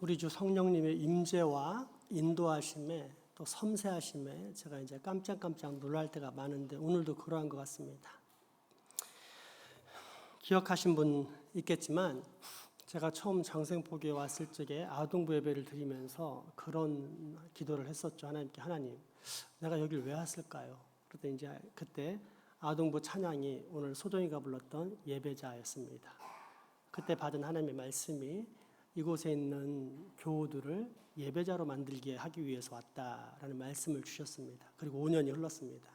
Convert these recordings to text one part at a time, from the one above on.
우리 주 성령님의 임재와 인도하심에 또 섬세하심에 제가 이제 깜짝깜짝 놀랄 때가 많은데 오늘도 그러한 것 같습니다. 기억하신 분 있겠지만 제가 처음 장생포교에 왔을 적에 아동부 예배를 드리면서 그런 기도를 했었죠. 하나님께, 하나님, 내가 여길 왜 왔을까요? 그때 이제 그때 아동부 찬양이 오늘 소정이가 불렀던 예배자였습니다. 그때 받은 하나님의 말씀이 이곳에 있는 교우들을 예배자로 만들게 하기 위해서 왔다라는 말씀을 주셨습니다. 그리고 5년이 흘렀습니다.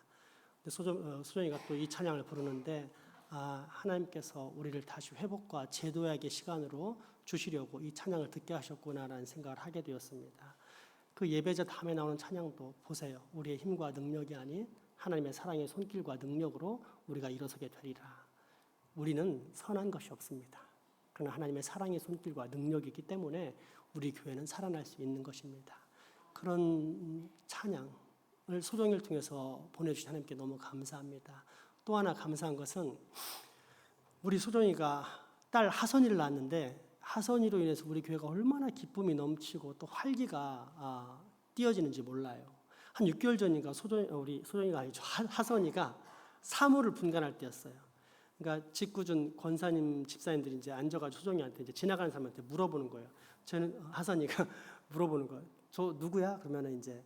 소정이가 또 이 찬양을 부르는데 하나님께서 우리를 다시 회복과 재도약의 시간으로 주시려고 이 찬양을 듣게 하셨구나라는 생각을 하게 되었습니다. 그 예배자 다음에 나오는 찬양도 보세요. 우리의 힘과 능력이 아닌 하나님의 사랑의 손길과 능력으로 우리가 일어서게 되리라. 우리는 선한 것이 없습니다. 그러나 하나님의 사랑의 손길과 능력이 있기 때문에 우리 교회는 살아날 수 있는 것입니다. 그런 찬양을 소정이를 통해서 보내주신 하나님께 너무 감사합니다. 또 하나 감사한 것은 우리 소정이가 딸 하선이를 낳았는데 하선이로 인해서 우리 교회가 얼마나 기쁨이 넘치고 또 활기가 띄어지는지 몰라요. 한 6개월 전인가 우리 소정이가 아니죠. 하선이가 사물을 분간할 때였어요. 그러니까 직구준 권사님 집사님들이 이제 앉아가지고 소정이한테 이제 지나가는 사람한테 물어보는 거예요. 저는 하선이가 물어보는 거예요. 저 누구야? 그러면은 이제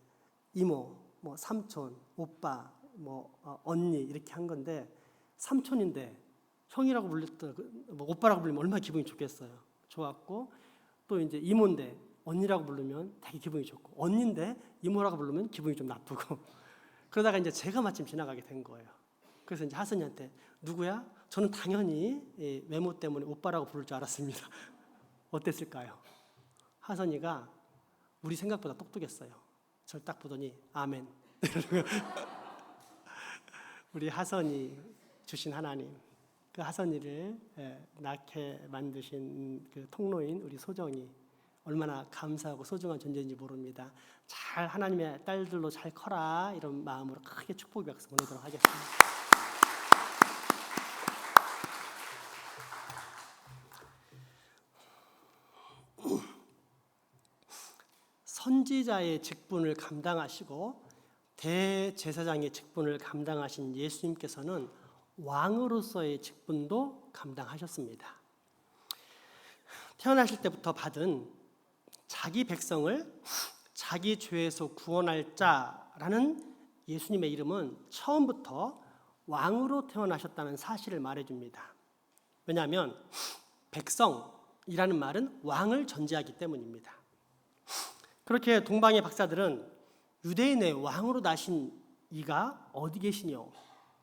이모, 뭐 삼촌, 오빠, 뭐 언니 이렇게 한 건데 삼촌인데 형이라고 불렸다, 뭐 오빠라고 부르면 얼마나 기분이 좋겠어요. 좋았고 또 이제 이모인데 언니라고 부르면 되게 기분이 좋고 언니인데 이모라고 부르면 기분이 좀 나쁘고 그러다가 이제 제가 마침 지나가게 된 거예요. 그래서 이제 하선이한테 누구야? 저는 당연히 외모 때문에 오빠라고 부를 줄 알았습니다. 어땠을까요? 하선이가 우리 생각보다 똑똑했어요. 저를 딱 보더니 아멘. 우리 하선이 주신 하나님, 그 하선이를 낳게 만드신 그 통로인 우리 소정이 얼마나 감사하고 소중한 존재인지 모릅니다. 잘 하나님의 딸들로 잘 커라 이런 마음으로 크게 축복의 박수 보내도록 하겠습니다. 선지자의 직분을 감당하시고 대제사장의 직분을 감당하신 예수님께서는 왕으로서의 직분도 감당하셨습니다. 태어나실 때부터 받은 자기 백성을 자기 죄에서 구원할 자라는 예수님의 이름은 처음부터 왕으로 태어나셨다는 사실을 말해줍니다. 왜냐하면 백성이라는 말은 왕을 전제하기 때문입니다. 그렇게 동방의 박사들은 유대인의 왕으로 나신 이가 어디 계시뇨?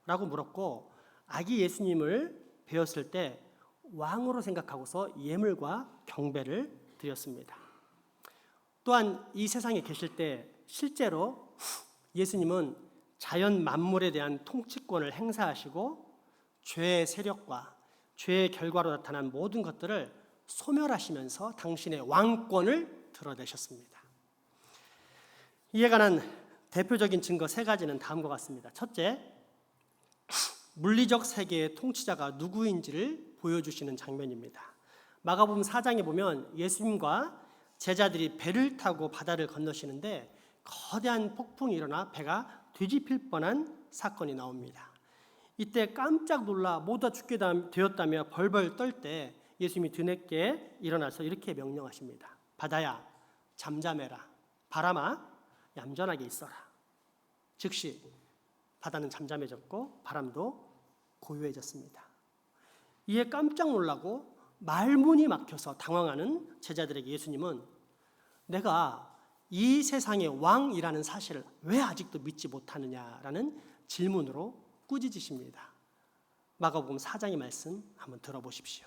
라고 물었고 아기 예수님을 배웠을 때 왕으로 생각하고서 예물과 경배를 드렸습니다. 또한 이 세상에 계실 때 실제로 예수님은 자연 만물에 대한 통치권을 행사하시고 죄의 세력과 죄의 결과로 나타난 모든 것들을 소멸하시면서 당신의 왕권을 드러내셨습니다. 이에 관한 대표적인 증거 3가지는 다음과 같습니다. 첫째, 물리적 세계의 통치자가 누구인지를 보여주시는 장면입니다. 마가복음 4장에 보면 예수님과 제자들이 배를 타고 바다를 건너시는데 거대한 폭풍이 일어나 배가 뒤집힐 뻔한 사건이 나옵니다. 이때 깜짝 놀라 모두 죽게 되었다며 벌벌 떨 때 예수님이 드넓게 일어나서 이렇게 명령하십니다. 바다야 잠잠해라. 바람아 얌전하게 있어라. 즉시 바다는 잠잠해졌고 바람도 고요해졌습니다. 이에 깜짝 놀라고 말문이 막혀서 당황하는 제자들에게 예수님은 내가 이 세상의 왕이라는 사실을 왜 아직도 믿지 못하느냐라는 질문으로 꾸짖으십니다. 마가복음 4장의 말씀 한번 들어보십시오.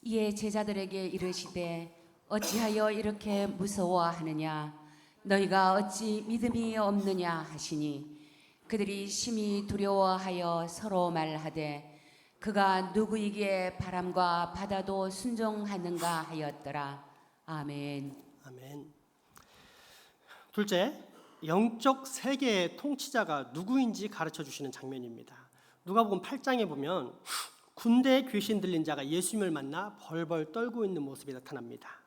이에 제자들에게 이르시되 어찌하여 이렇게 무서워하느냐 너희가 어찌 믿음이 없느냐 하시니 그들이 심히 두려워하여 서로 말하되 그가 누구이기에 바람과 바다도 순종하는가 하였더라. 아멘. 아멘. 둘째, 영적 세계의 통치자가 누구인지 가르쳐 주시는 장면입니다. 누가복음 8장에 보면 군대에 귀신 들린 자가 예수님을 만나 벌벌 떨고 있는 모습이 나타납니다.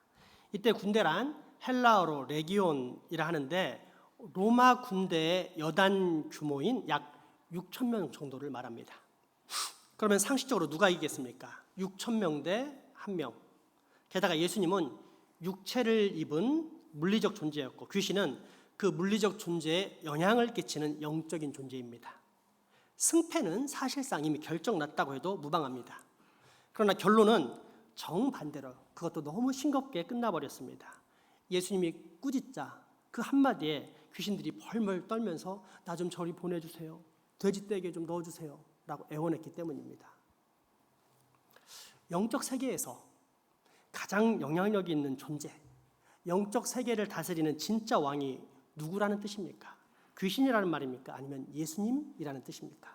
이때 군대란 헬라어로 레기온이라 하는데 로마 군대의 여단 규모인 약 6천 명 정도를 말합니다. 그러면 상식적으로 누가 이기겠습니까? 6천 명 대 1명. 게다가 예수님은 육체를 입은 물리적 존재였고 귀신은 그 물리적 존재에 영향을 끼치는 영적인 존재입니다. 승패는 사실상 이미 결정났다고 해도 무방합니다. 그러나 결론은 정반대로 그것도 너무 싱겁게 끝나버렸습니다. 예수님이 꾸짖자 그 한마디에 귀신들이 벌벌 떨면서 나 좀 저리 보내주세요. 돼지떼기에 좀 넣어주세요. 라고 애원했기 때문입니다. 영적 세계에서 가장 영향력이 있는 존재, 영적 세계를 다스리는 진짜 왕이 누구라는 뜻입니까? 귀신이라는 말입니까? 아니면 예수님이라는 뜻입니까?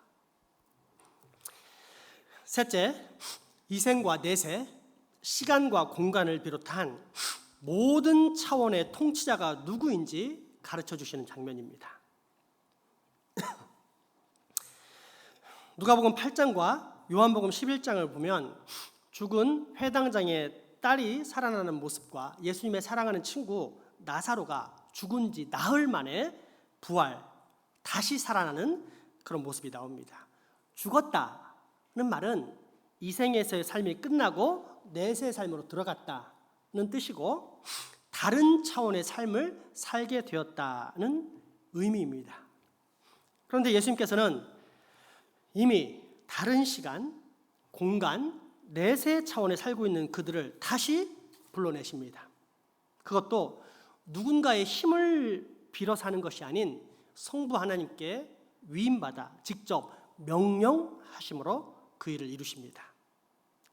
셋째, 이생과 내세, 시간과 공간을 비롯한 모든 차원의 통치자가 누구인지 가르쳐 주시는 장면입니다. 누가복음 8장과 요한복음 11장을 보면 죽은 회당장의 딸이 살아나는 모습과 예수님의 사랑하는 친구 나사로가 죽은 지 나흘 만에 부활, 다시 살아나는 그런 모습이 나옵니다. 죽었다는 말은 이 생에서의 삶이 끝나고 내세의 삶으로 들어갔다는 뜻이고 다른 차원의 삶을 살게 되었다는 의미입니다. 그런데 예수님께서는 이미 다른 시간, 공간, 내세 차원에 살고 있는 그들을 다시 불러내십니다. 그것도 누군가의 힘을 빌어 사는 것이 아닌 성부 하나님께 위임받아 직접 명령하심으로 그 일을 이루십니다.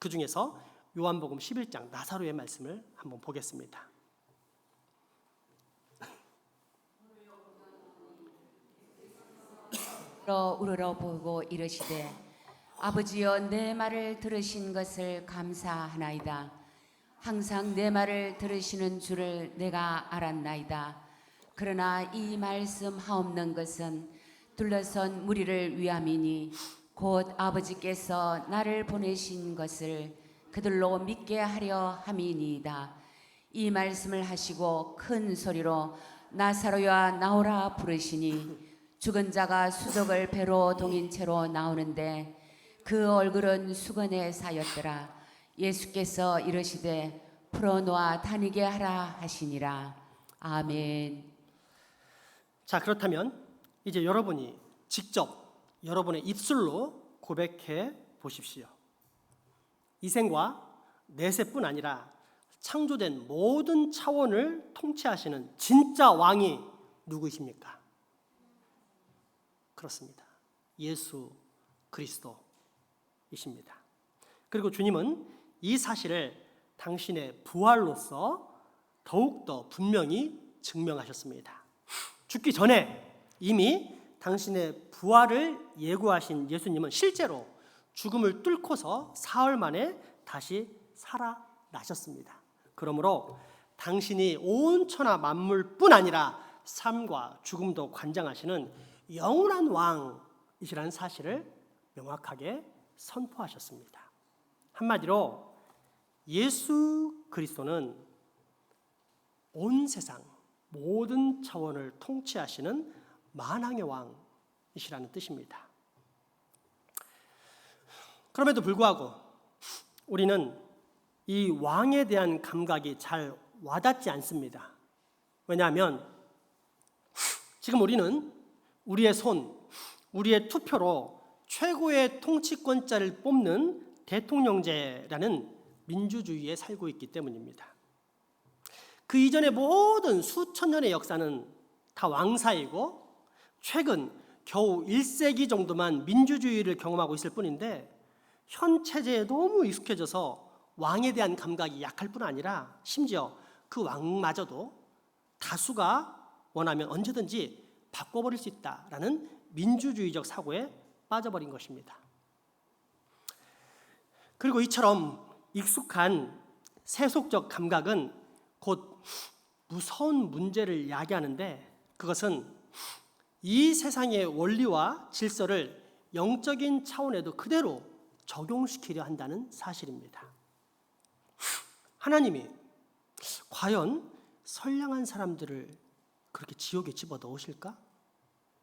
그 중에서 요한복음 11장 나사로의 말씀을 한번 보겠습니다. 우러러 보고 이르시되 아버지여 내 말을 들으신 것을 감사하나이다. 항상 내 말을 들으시는 줄을 내가 알았나이다. 그러나 이 말씀 하옵는 것은 둘러선 무리를 위함이니 곧 아버지께서 나를 보내신 것을 그들로 믿게 하려 함이니이다. 이 말씀을 하시고 큰 소리로 나사로야 나오라 부르시니 죽은 자가 수족을 배로 동인 채로 나오는데 그 얼굴은 수건에 사였더라. 예수께서 이르시되 풀어놓아 다니게 하라 하시니라. 아멘. 자, 그렇다면 이제 여러분이 직접 여러분의 입술로 고백해 보십시오. 이생과 내세뿐 아니라 창조된 모든 차원을 통치하시는 진짜 왕이 누구이십니까? 그렇습니다. 예수 그리스도이십니다. 그리고 주님은 이 사실을 당신의 부활로서 더욱더 분명히 증명하셨습니다. 죽기 전에 이미 당신의 부활을 예고하신 예수님은 실제로 죽음을 뚫고서 사흘 만에 다시 살아나셨습니다. 그러므로 당신이 온 천하 만물뿐 아니라 삶과 죽음도 관장하시는 영원한 왕이시라는 사실을 명확하게 선포하셨습니다. 한마디로 예수 그리스도는 온 세상 모든 차원을 통치하시는 만왕의 왕이시라는 뜻입니다. 그럼에도 불구하고 우리는 이 왕에 대한 감각이 잘 와닿지 않습니다. 왜냐하면 지금 우리는 우리의 손, 우리의 투표로 최고의 통치권자를 뽑는 대통령제라는 민주주의에 살고 있기 때문입니다. 그 이전의 모든 수천 년의 역사는 다 왕사이고 최근 겨우 1세기 정도만 민주주의를 경험하고 있을 뿐인데 현 체제에 너무 익숙해져서 왕에 대한 감각이 약할 뿐 아니라 심지어 그 왕마저도 다수가 원하면 언제든지 바꿔버릴 수 있다라는 민주주의적 사고에 빠져버린 것입니다. 그리고 이처럼 익숙한 세속적 감각은 곧 무서운 문제를 야기하는데 그것은 이 세상의 원리와 질서를 영적인 차원에도 그대로 적용시키려 한다는 사실입니다. 하나님이 과연 선량한 사람들을 그렇게 지옥에 집어넣으실까?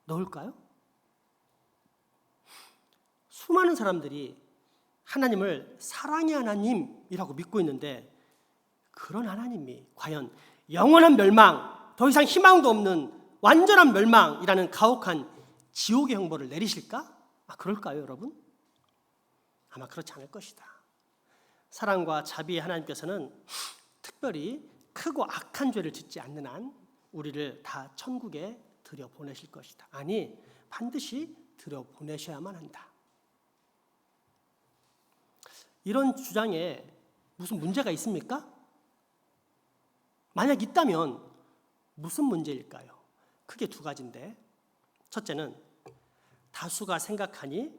넣을까요? 수많은 사람들이 하나님을 사랑의 하나님이라고 믿고 있는데 그런 하나님이 과연 영원한 멸망, 더 이상 희망도 없는 완전한 멸망이라는 가혹한 지옥의 형벌을 내리실까? 그럴까요, 여러분? 아마 그렇지 않을 것이다. 사랑과 자비의 하나님께서는 특별히 크고 악한 죄를 짓지 않는 한 우리를 다 천국에 들여보내실 것이다. 아니, 반드시 들여보내셔야만 한다. 이런 주장에 무슨 문제가 있습니까? 만약 있다면 무슨 문제일까요? 크게 두 가지인데, 첫째는 다수가 생각하니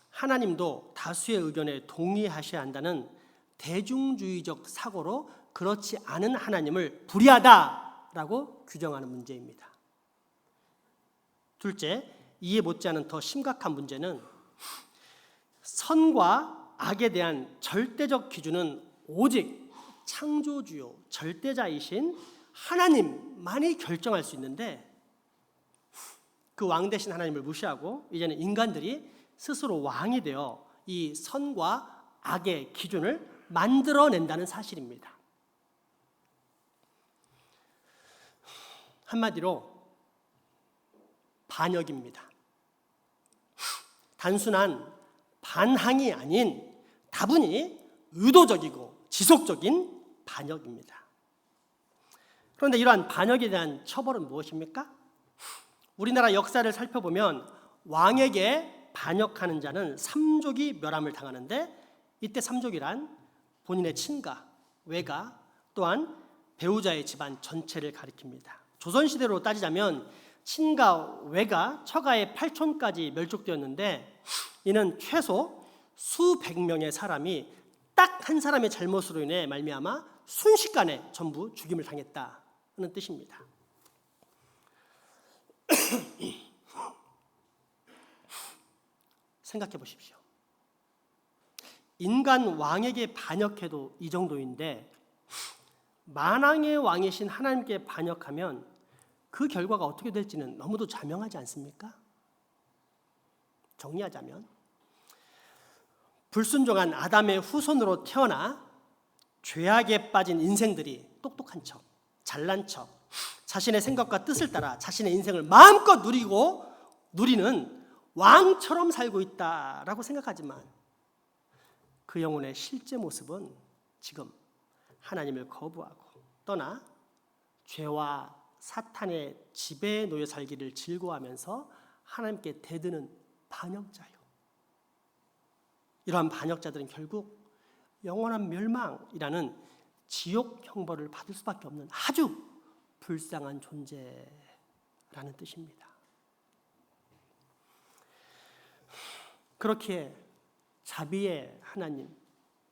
하나님도 다수의 의견에 동의하셔야 한다는 대중주의적 사고로 그렇지 않은 하나님을 불의하다라고 규정하는 문제입니다. 둘째, 이에 못지않은 더 심각한 문제는 선과 악에 대한 절대적 기준은 오직 창조주요 절대자이신 하나님만이 결정할 수 있는데 그 왕 대신 하나님을 무시하고 이제는 인간들이 스스로 왕이 되어 이 선과 악의 기준을 만들어낸다는 사실입니다. 한마디로 반역입니다. 단순한 반항이 아닌 다분히 의도적이고 지속적인 반역입니다. 그런데 이러한 반역에 대한 처벌은 무엇입니까? 우리나라 역사를 살펴보면 왕에게 반역하는 자는 삼족이 멸함을 당하는데 이때 삼족이란 본인의 친가, 외가 또한 배우자의 집안 전체를 가리킵니다. 조선시대로 따지자면 친가, 외가, 처가의 8촌까지 멸족되었는데 이는 최소 수백 명의 사람이 딱 한 사람의 잘못으로 인해 말미암아 순식간에 전부 죽임을 당했다는 뜻입니다. 생각해 보십시오. 인간 왕에게 반역해도 이 정도인데 만왕의 왕이신 하나님께 반역하면 그 결과가 어떻게 될지는 너무도 자명하지 않습니까? 정리하자면 불순종한 아담의 후손으로 태어나 죄악에 빠진 인생들이 똑똑한 척, 잘난 척, 자신의 생각과 뜻을 따라 자신의 인생을 마음껏 누리는 왕처럼 살고 있다라고 생각하지만 그 영혼의 실제 모습은 지금 하나님을 거부하고 떠나 죄와 사탄의 지배에 놓여 살기를 즐거워하면서 하나님께 대드는 반역자요. 이러한 반역자들은 결국 영원한 멸망이라는 지옥 형벌을 받을 수밖에 없는 아주 불쌍한 존재라는 뜻입니다. 그렇게 자비의 하나님,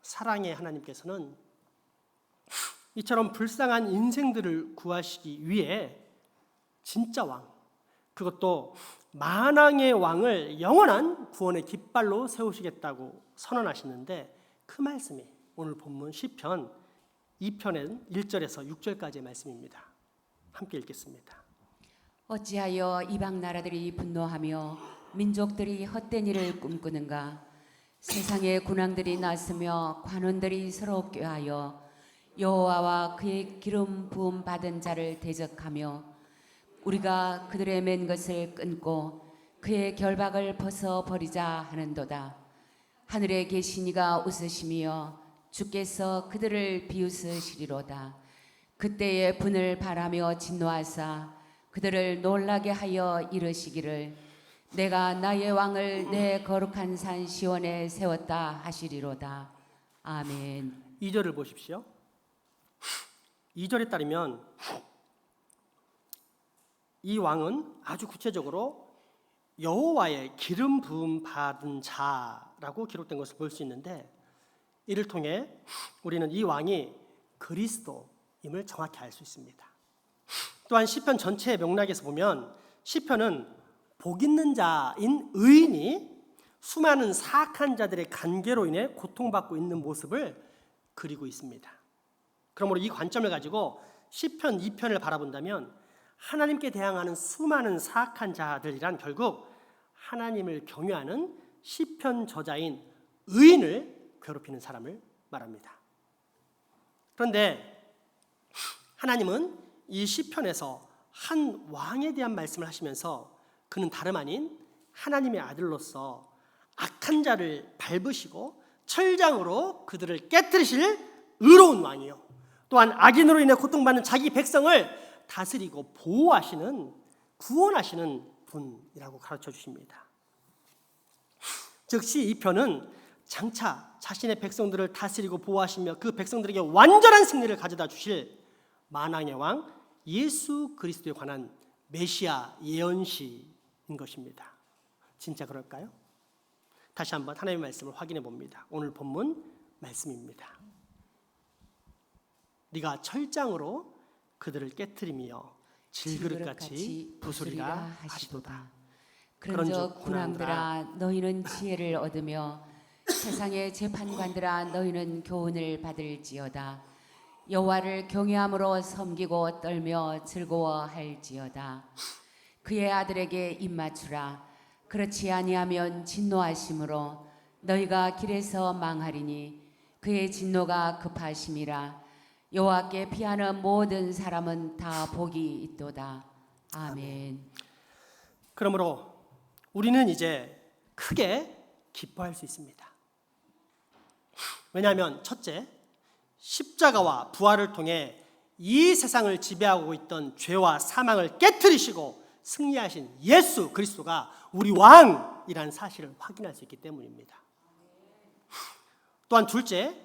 사랑의 하나님께서는 이처럼 불쌍한 인생들을 구하시기 위해 진짜 왕, 그것도 만왕의 왕을 영원한 구원의 깃발로 세우시겠다고 선언하시는데 그 말씀이 오늘 본문 시편 2편의 1절에서 6절까지의 말씀입니다. 함께 읽겠습니다. 어찌하여 이방 나라들이 분노하며 민족들이 헛된 일을 꿈꾸는가? 세상의 군왕들이 나서며 관원들이 서로 꾀하여 여호와와 그의 기름 부음 받은 자를 대적하며 우리가 그들의 맨 것을 끊고 그의 결박을 벗어 버리자 하는도다. 하늘에 계신 이가 웃으시며 주께서 그들을 비웃으시리로다. 그때의 분을 바라며 진노하사 그들을 놀라게 하여 이르시기를 내가 나의 왕을 내 거룩한 산 시온에 세웠다 하시리로다. 아멘. 2절을 보십시오. 2절에 따르면 이 왕은 아주 구체적으로 여호와의 기름 부음 받은 자라고 기록된 것을 볼 수 있는데 이를 통해 우리는 이 왕이 그리스도임을 정확히 알 수 있습니다. 또한 시편 전체의 맥락에서 보면 시편은 복 있는 자인 의인이 수많은 사악한 자들의 간계로 인해 고통받고 있는 모습을 그리고 있습니다. 그러므로 이 관점을 가지고 시편 2편을 바라본다면 하나님께 대항하는 수많은 사악한 자들이란 결국 하나님을 경외하는 시편 저자인 의인을 괴롭히는 사람을 말합니다. 그런데 하나님은 이 시편에서 한 왕에 대한 말씀을 하시면서 그는 다름 아닌 하나님의 아들로서 악한 자를 밟으시고 철장으로 그들을 깨뜨리실 의로운 왕이요, 또한 악인으로 인해 고통받는 자기 백성을 다스리고 보호하시는, 구원하시는 분이라고 가르쳐 주십니다. 즉시 이 편은 장차 자신의 백성들을 다스리고 보호하시며 그 백성들에게 완전한 승리를 가져다 주실 만왕의 왕 예수 그리스도에 관한 메시아 예언시인 것입니다. 진짜 그럴까요? 다시 한번 하나님의 말씀을 확인해 봅니다. 오늘 본문 말씀입니다. 네가 철장으로 그들을 깨트리며 질그릇같이 부수리라 하시도다. 그런즉 군왕들아 너희는 지혜를 얻으며 세상의 재판관들아 너희는 교훈을 받을지어다. 여호와를 경외함으로 섬기고 떨며 즐거워할지어다. 그의 아들에게 입맞추라. 그렇지 아니하면 진노하심으로 너희가 길에서 망하리니 그의 진노가 급하심이라. 여호와께 피하는 모든 사람은 다 복이 있도다. 아멘. 그러므로 우리는 이제 크게 기뻐할 수 있습니다. 왜냐하면 첫째, 십자가와 부활을 통해 이 세상을 지배하고 있던 죄와 사망을 깨트리시고 승리하신 예수 그리스도가 우리 왕이라는 사실을 확인할 수 있기 때문입니다. 또한 둘째,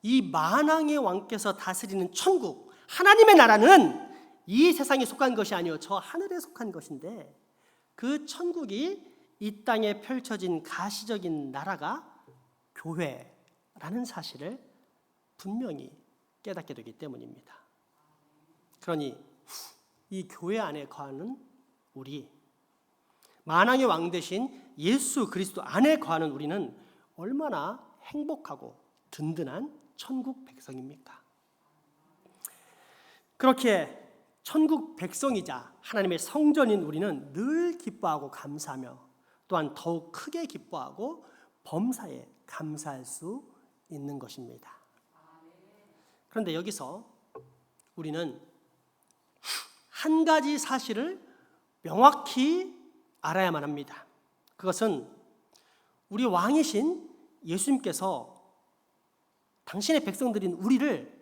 이 만왕의 왕께서 다스리는 천국, 하나님의 나라는 이 세상에 속한 것이 아니요 저 하늘에 속한 것인데, 그 천국이 이 땅에 펼쳐진 가시적인 나라가 교회라는 사실을 분명히 깨닫게 되기 때문입니다. 그러니 이 교회 안에 거하는 우리, 만왕의 왕 대신 예수 그리스도 안에 거하는 우리는 얼마나 행복하고 든든한 천국 백성입니까? 그렇게 천국 백성이자 하나님의 성전인 우리는 늘 기뻐하고 감사하며 또한 더욱 크게 기뻐하고 범사에 감사할 수 있는 것입니다. 그런데 여기서 우리는 한 가지 사실을 명확히 알아야만 합니다. 그것은 우리 왕이신 예수님께서 당신의 백성들인 우리를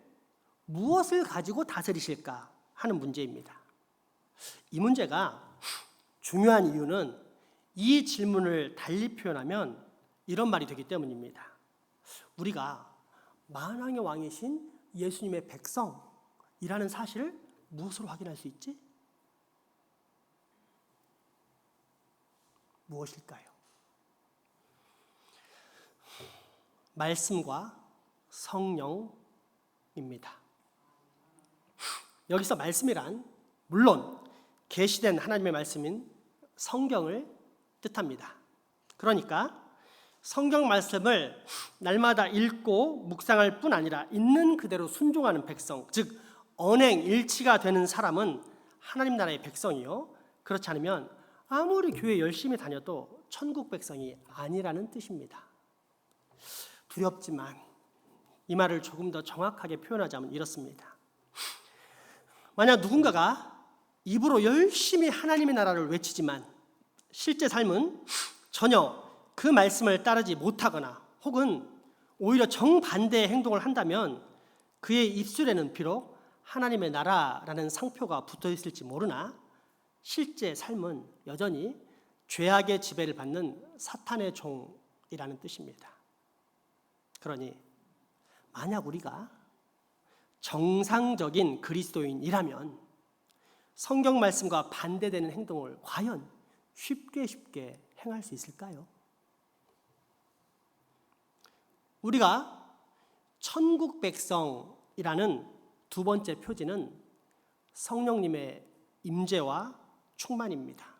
무엇을 가지고 다스리실까 하는 문제입니다. 이 문제가 중요한 이유는 이 질문을 달리 표현하면 이런 말이 되기 때문입니다. 우리가 만왕의 왕이신 예수님의 백성이라는 사실을 무엇으로 확인할 수 있지? 무엇일까요? 말씀과 성령입니다. 여기서 말씀이란 물론 계시된 하나님의 말씀인 성경을 뜻합니다. 그러니까 성경 말씀을 날마다 읽고 묵상할 뿐 아니라 있는 그대로 순종하는 백성, 즉 언행일치가 되는 사람은 하나님 나라의 백성이요, 그렇지 않으면 아무리 교회 열심히 다녀도 천국 백성이 아니라는 뜻입니다. 두렵지만 이 말을 조금 더 정확하게 표현하자면 이렇습니다. 만약 누군가가 입으로 열심히 하나님의 나라를 외치지만 실제 삶은 전혀 그 말씀을 따르지 못하거나 혹은 오히려 정반대의 행동을 한다면 그의 입술에는 비록 하나님의 나라라는 상표가 붙어 있을지 모르나 실제 삶은 여전히 죄악의 지배를 받는 사탄의 종이라는 뜻입니다. 그러니 만약 우리가 정상적인 그리스도인이라면 성경 말씀과 반대되는 행동을 과연 쉽게 행할 수 있을까요? 우리가 천국 백성이라는 두 번째 표지는 성령님의 임재와 충만입니다.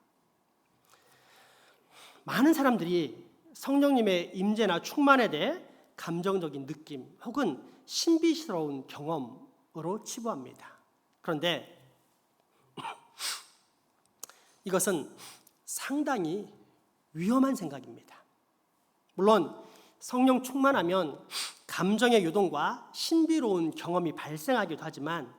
많은 사람들이 성령님의 임재나 충만에 대해 감정적인 느낌 혹은 신비스러운 경험을 율법으로 치부합니다. 그런데 이것은 상당히 위험한 생각입니다. 물론 성령 충만하면 감정의 요동과 신비로운 경험이 발생하기도 하지만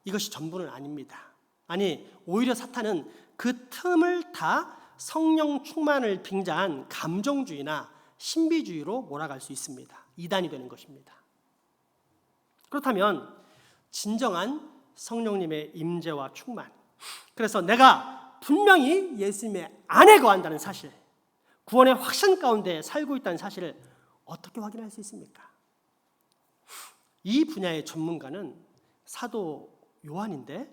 이것이 전부는 아닙니다. 아니, 오히려 사탄은 그 틈을 타 성령 충만을 빙자한 감정주의나 신비주의로 몰아갈 수 있습니다. 이단이 되는 것입니다. 그렇다면 진정한 성령님의 임재와 충만, 그래서 내가 분명히 예수님의 안에 거한다는 사실, 구원의 확신 가운데 살고 있다는 사실을 어떻게 확인할 수 있습니까? 이 분야의 전문가는 사도 요한인데,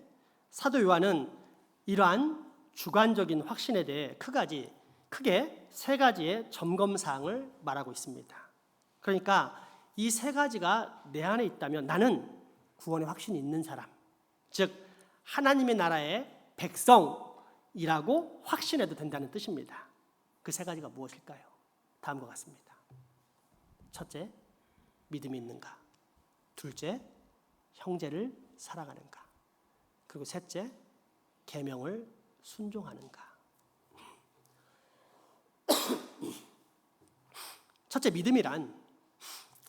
사도 요한은 이러한 주관적인 확신에 대해 크게 세 가지의 점검 사항을 말하고 있습니다. 그러니까 이 세 가지가 내 안에 있다면 나는 구원의 확신이 있는 사람, 즉 하나님의 나라의 백성이라고 확신해도 된다는 뜻입니다. 그 세 가지가 무엇일까요? 다음과 같습니다. 첫째, 믿음이 있는가? 둘째, 형제를 사랑하는가? 그리고 셋째, 계명을 순종하는가? 첫째, 믿음이란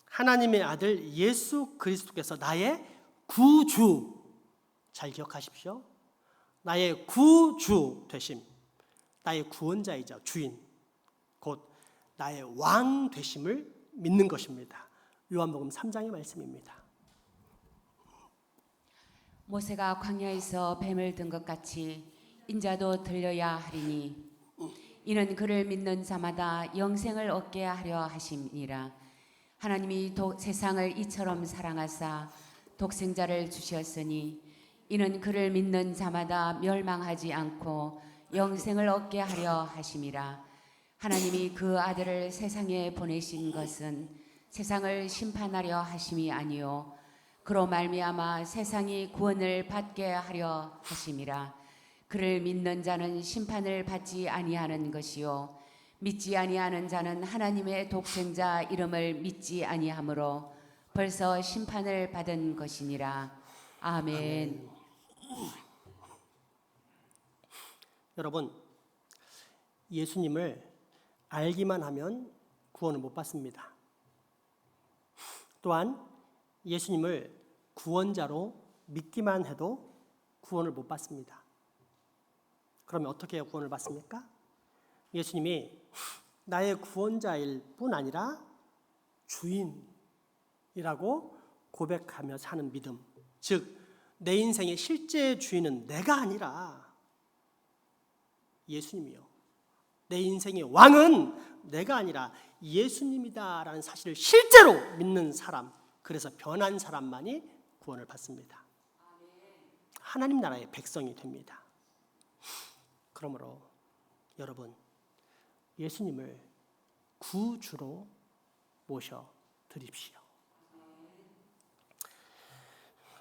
하나님의 아들 예수 그리스도께서 나의 구주, 잘 기억하십시오. 나의 구주 되심, 나의 구원자이자 주인, 곧 나의 왕 되심을 믿는 것입니다. 요한복음 3장의 말씀입니다. 모세가 광야에서 뱀을 든 것 같이 인자도 들려야 하리니 이는 그를 믿는 자마다 영생을 얻게 하려 하심이라. 하나님이 세상을 이처럼 사랑하사 독생자를 주셨으니 이는 그를 믿는 자마다 멸망하지 않고 영생을 얻게 하려 하심이라. 하나님이 그 아들을 세상에 보내신 것은 세상을 심판하려 하심이 아니요 그로 말미암아 세상이 구원을 받게 하려 하심이라. 그를 믿는 자는 심판을 받지 아니하는 것이요 믿지 아니하는 자는 하나님의 독생자 이름을 믿지 아니하므로 벌써 심판을 받은 것이니라. 아멘. 여러분, 예수님을 알기만 하면 구원을 못 받습니다. 또한 예수님을 구원자로 믿기만 해도 구원을 못 받습니다. 그러면 어떻게 해야 구원을 받습니까? 예수님이 나의 구원자일 뿐 아니라 주인이라고 고백하며 사는 믿음, 즉 내 인생의 실제 주인은 내가 아니라 예수님이요, 내 인생의 왕은 내가 아니라 예수님이다라는 사실을 실제로 믿는 사람, 그래서 변한 사람만이 구원을 받습니다. 하나님 나라의 백성이 됩니다. 그러므로 여러분, 예수님을 구주로 모셔 드립시오.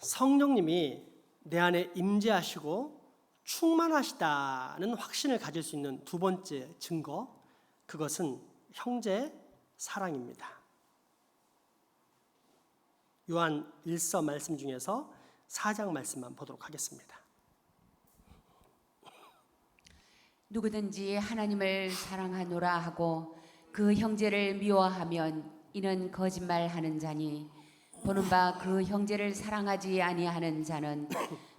성령님이 내 안에 임재하시고 충만하시다는 확신을 가질 수 있는 두 번째 증거, 그것은 형제 사랑입니다. 요한 1서 말씀 중에서 4장 말씀만 보도록 하겠습니다. 누구든지 하나님을 사랑하노라 하고 그 형제를 미워하면 이는 거짓말하는 자니 보는 바 그 형제를 사랑하지 아니하는 자는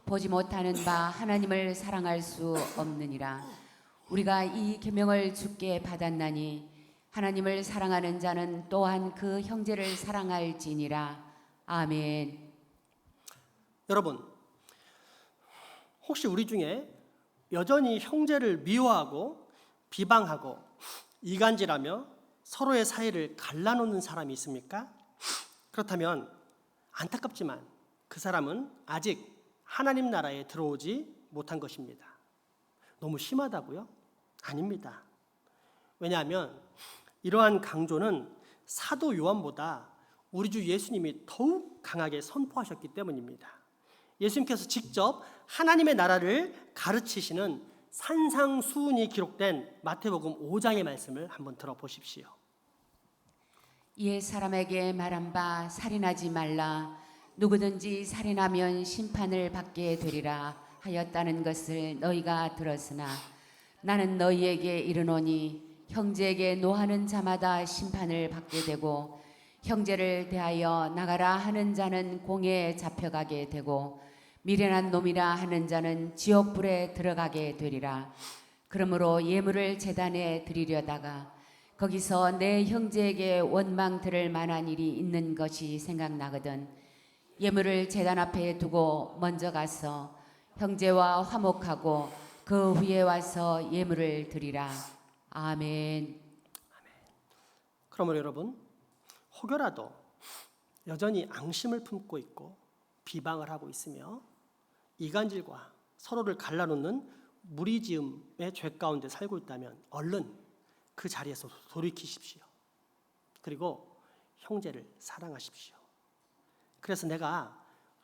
보지 못하는 바 하나님을 사랑할 수 없느니라. 우리가 이 계명을 주께 받았나니 하나님을 사랑하는 자는 또한 그 형제를 사랑할지니라. 아멘. 여러분, 혹시 우리 중에 여전히 형제를 미워하고 비방하고 이간질하며 서로의 사이를 갈라놓는 사람이 있습니까? 그렇다면 안타깝지만 그 사람은 아직 하나님 나라에 들어오지 못한 것입니다. 너무 심하다고요? 아닙니다. 왜냐하면 이러한 강조는 사도 요한보다 우리 주 예수님이 더욱 강하게 선포하셨기 때문입니다. 예수님께서 직접 하나님의 나라를 가르치시는 산상수훈이 기록된 마태복음 5장의 말씀을 한번 들어보십시오. 옛 사람에게 말한 바 살인하지 말라. 누구든지 살인하면 심판을 받게 되리라 하였다는 것을 너희가 들었으나 나는 너희에게 이르노니 형제에게 노하는 자마다 심판을 받게 되고 형제를 대하여 나가라 하는 자는 공회에 잡혀가게 되고 미련한 놈이라 하는 자는 지옥불에 들어가게 되리라. 그러므로 예물을 제단에 드리려다가 거기서 내 형제에게 원망 들을 만한 일이 있는 것이 생각나거든 예물을 제단 앞에 두고 먼저 가서 형제와 화목하고 그 후에 와서 예물을 드리라. 아멘. 그러므로 여러분, 혹여라도 여전히 앙심을 품고 있고 비방을 하고 있으며 이간질과 서로를 갈라놓는 무리지음의 죄 가운데 살고 있다면 얼른 그 자리에서 돌이키십시오. 그리고 형제를 사랑하십시오. 그래서 내가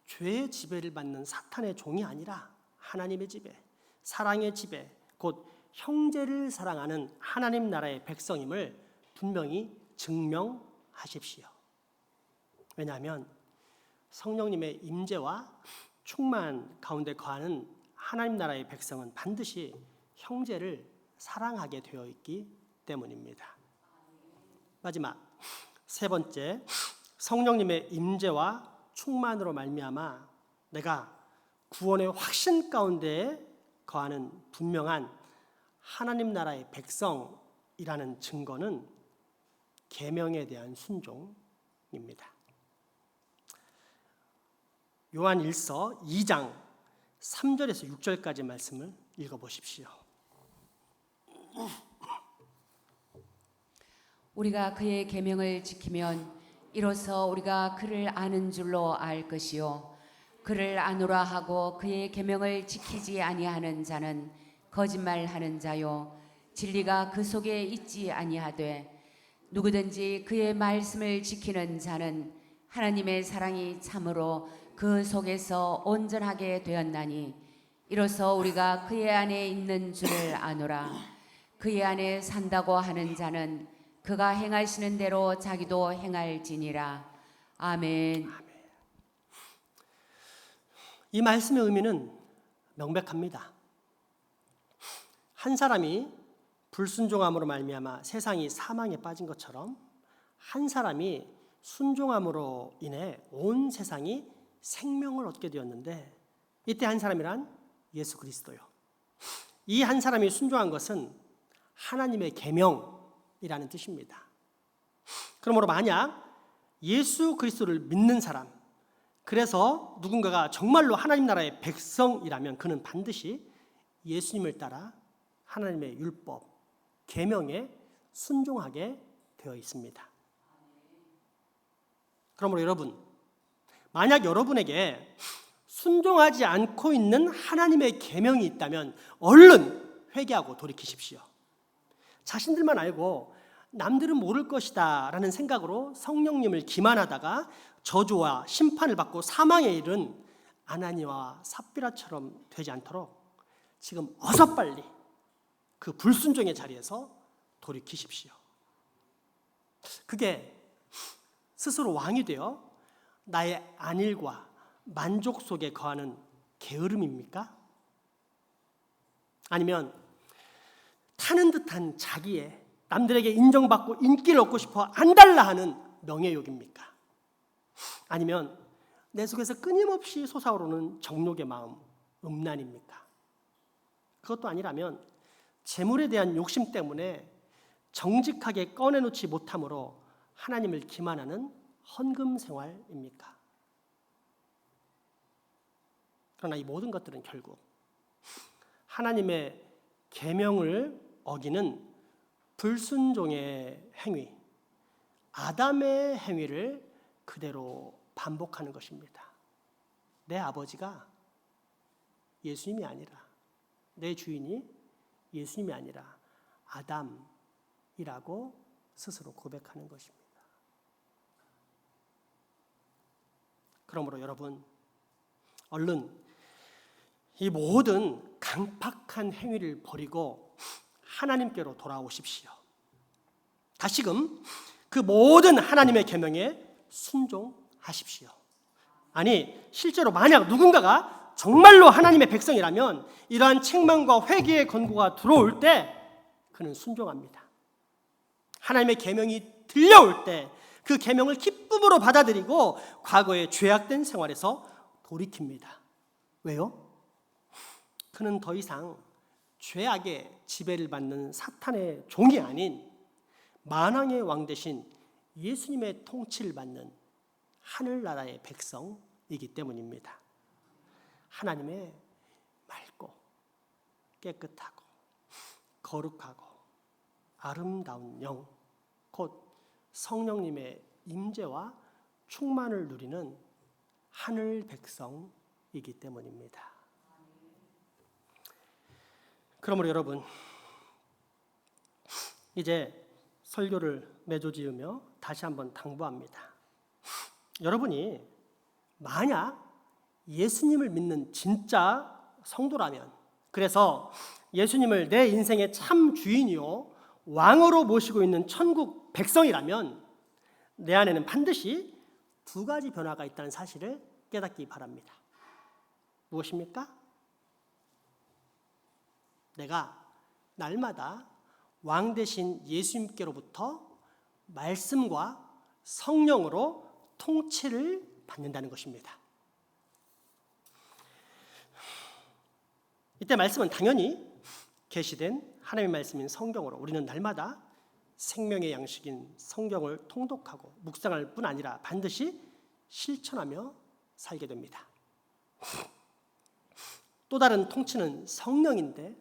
죄의 지배를 받는 사탄의 종이 아니라 하나님의 지배, 사랑의 지배, 곧 형제를 사랑하는 하나님 나라의 백성임을 분명히 증명하십시오. 왜냐하면 성령님의 임재와 충만 가운데 거하는 하나님 나라의 백성은 반드시 형제를 사랑하게 되어 있기 때문입니다. 마지막 세 번째, 성령님의 임재와 충만으로 말미암아 내가 구원의 확신 가운데 거하는 분명한 하나님 나라의 백성이라는 증거는 계명에 대한 순종입니다. 요한 1서 2장 3절에서 6절까지 말씀을 읽어보십시오. 우리가 그의 계명을 지키면 이로써 우리가 그를 아는 줄로 알 것이요 그를 아노라 하고 그의 계명을 지키지 아니하는 자는 거짓말하는 자요 진리가 그 속에 있지 아니하되 누구든지 그의 말씀을 지키는 자는 하나님의 사랑이 참으로 그 속에서 온전하게 되었나니 이로써 우리가 그의 안에 있는 줄을 아노라. 그의 안에 산다고 하는 자는 그가 행하시는 대로 자기도 행할지니라. 아멘. 이 말씀의 의미는 명백합니다. 한 사람이 불순종함으로 말미암아 세상이 사망에 빠진 것처럼 한 사람이 순종함으로 인해 온 세상이 생명을 얻게 되었는데 이때 한 사람이란 예수 그리스도요. 이 한 사람이 순종한 것은 하나님의 계명이라는 뜻입니다. 그러므로 만약 예수 그리스도를 믿는 사람, 그래서 누군가가 정말로 하나님 나라의 백성이라면 그는 반드시 예수님을 따라 하나님의 율법, 계명에 순종하게 되어 있습니다. 그러므로 여러분, 만약 여러분에게 순종하지 않고 있는 하나님의 계명이 있다면 얼른 회개하고 돌이키십시오. 자신들만 알고 남들은 모를 것이다 라는 생각으로 성령님을 기만하다가 저주와 심판을 받고 사망에 이른 아나니와 삽비라처럼 되지 않도록 지금 어서 빨리 그 불순종의 자리에서 돌이키십시오. 그게 스스로 왕이 되어 나의 안일과 만족 속에 거하는 게으름입니까? 아니면 타는 듯한 자기의 남들에게 인정받고 인기를 얻고 싶어 안달나 하는 명예욕입니까? 아니면 내 속에서 끊임없이 솟아오르는 정욕의 마음, 음란입니까? 그것도 아니라면 재물에 대한 욕심 때문에 정직하게 꺼내놓지 못함으로 하나님을 기만하는 헌금 생활입니까? 그러나 이 모든 것들은 결국 하나님의 계명을 어기는 불순종의 행위, 아담의 행위를 그대로 반복하는 것입니다. 내 아버지가 예수님이 아니라, 내 주인이 예수님이 아니라 아담이라고 스스로 고백하는 것입니다. 그러므로 여러분, 얼른 이 모든 강팍한 행위를 버리고 하나님께로 돌아오십시오. 다시금 그 모든 하나님의 계명에 순종하십시오. 아니, 실제로 만약 누군가가 정말로 하나님의 백성이라면 이러한 책망과 회개의 권고가 들어올 때 그는 순종합니다. 하나님의 계명이 들려올 때 그 계명을 기쁨으로 받아들이고 과거의 죄악된 생활에서 돌이킵니다. 왜요? 그는 더 이상 죄악의 지배를 받는 사탄의 종이 아닌 만왕의 왕 대신 예수님의 통치를 받는 하늘나라의 백성이기 때문입니다. 하나님의 맑고 깨끗하고 거룩하고 아름다운 영, 곧 성령님의 임재와 충만을 누리는 하늘 백성이기 때문입니다. 그러므로 여러분, 이제 설교를 맺어지으며 다시 한번 당부합니다. 여러분이 만약 예수님을 믿는 진짜 성도라면, 그래서 예수님을 내 인생의 참 주인이요 왕으로 모시고 있는 천국 백성이라면 내 안에는 반드시 두 가지 변화가 있다는 사실을 깨닫기 바랍니다. 무엇입니까? 내가 날마다 왕 대신 예수님께로부터 말씀과 성령으로 통치를 받는다는 것입니다. 이때 말씀은 당연히 계시된 하나님의 말씀인 성경으로 우리는 날마다 생명의 양식인 성경을 통독하고 묵상할 뿐 아니라 반드시 실천하며 살게 됩니다. 또 다른 통치는 성령인데,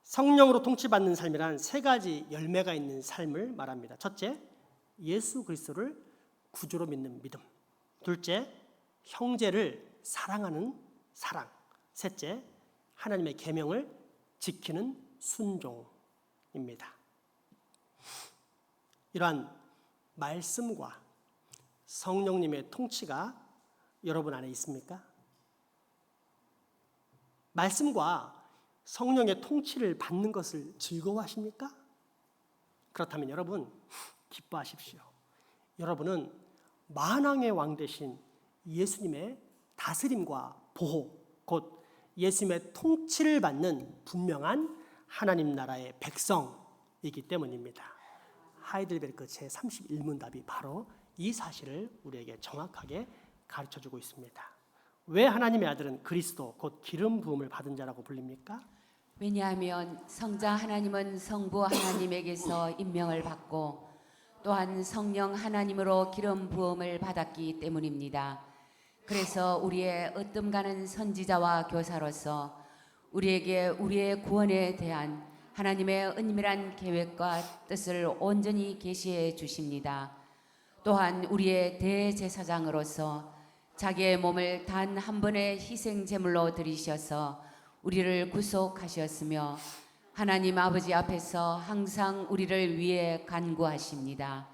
성령으로 통치받는 삶이란 세 가지 열매가 있는 삶을 말합니다. 첫째, 예수 그리스도를 구주로 믿는 믿음. 둘째, 형제를 사랑하는 사랑. 셋째, 하나님의 계명을 지키는 순종입니다. 이러한 말씀과 성령님의 통치가 여러분 안에 있습니까? 말씀과 성령의 통치를 받는 것을 즐거워하십니까? 그렇다면 여러분 기뻐하십시오. 여러분은 만왕의 왕 되신 예수님의 다스림과 보호, 곧 예수님의 통치를 받는 분명한 하나님 나라의 백성이기 때문입니다. 하이델베르크 제31문답이 바로 이 사실을 우리에게 정확하게 가르쳐주고 있습니다. 왜 하나님의 아들은 그리스도 곧 기름 부음을 받은 자라고 불립니까? 왜냐하면 성자 하나님은 성부 하나님에게서 임명을 받고 또한 성령 하나님으로 기름 부음을 받았기 때문입니다. 그래서 우리의 으뜸가는 선지자와 교사로서 우리에게 우리의 구원에 대한 하나님의 은밀한 계획과 뜻을 온전히 계시해 주십니다. 또한 우리의 대제사장으로서 자기의 몸을 단 한 번의 희생 제물로 드리셔서 우리를 구속하셨으며 하나님 아버지 앞에서 항상 우리를 위해 간구하십니다.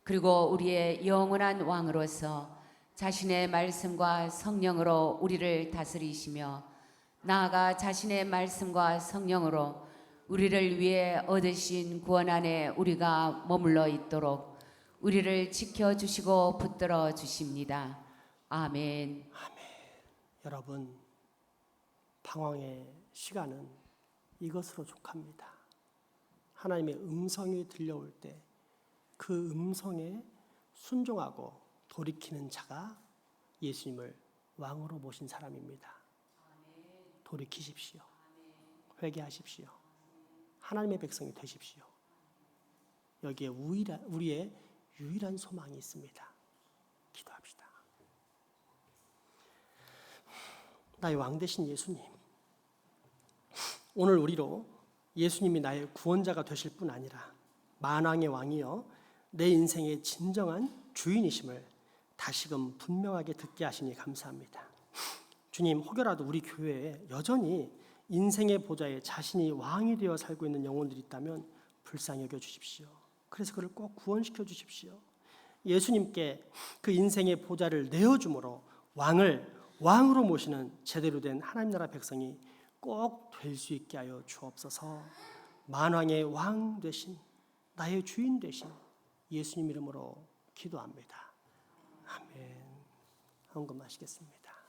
그리고 우리의 영원한 왕으로서 자신의 말씀과 성령으로 우리를 다스리시며 나아가 자신의 말씀과 성령으로 우리를 위해 얻으신 구원 안에 우리가 머물러 있도록 우리를 지켜주시고 붙들어 주십니다. 아멘. 여러분, 방황의 시간은 이것으로 족합니다. 하나님의 음성이 들려올 때 그 음성에 순종하고 돌이키는 자가 예수님을 왕으로 모신 사람입니다. 돌이키십시오. 회개하십시오. 하나님의 백성이 되십시오. 여기에 우리의 유일한 소망이 있습니다. 기도합시다. 나의 왕 되신 예수님, 오늘 우리로 예수님이 나의 구원자가 되실 뿐 아니라 만왕의 왕이여 내 인생의 진정한 주인이심을 다시금 분명하게 듣게 하시니 감사합니다. 주님, 혹여라도 우리 교회에 여전히 인생의 보좌에 자신이 왕이 되어 살고 있는 영혼들이 있다면 불쌍히 여겨 주십시오. 그래서 그를 꼭 구원시켜 주십시오. 예수님께 그 인생의 보좌를 내어줌으로 왕으로 모시는 제대로 된 하나님 나라 백성이 꼭 될 수 있게 하여 주옵소서. 만왕의 왕 되신 나의 주인 되신 예수님 이름으로 기도합니다. 아멘. 헌금하시겠습니다.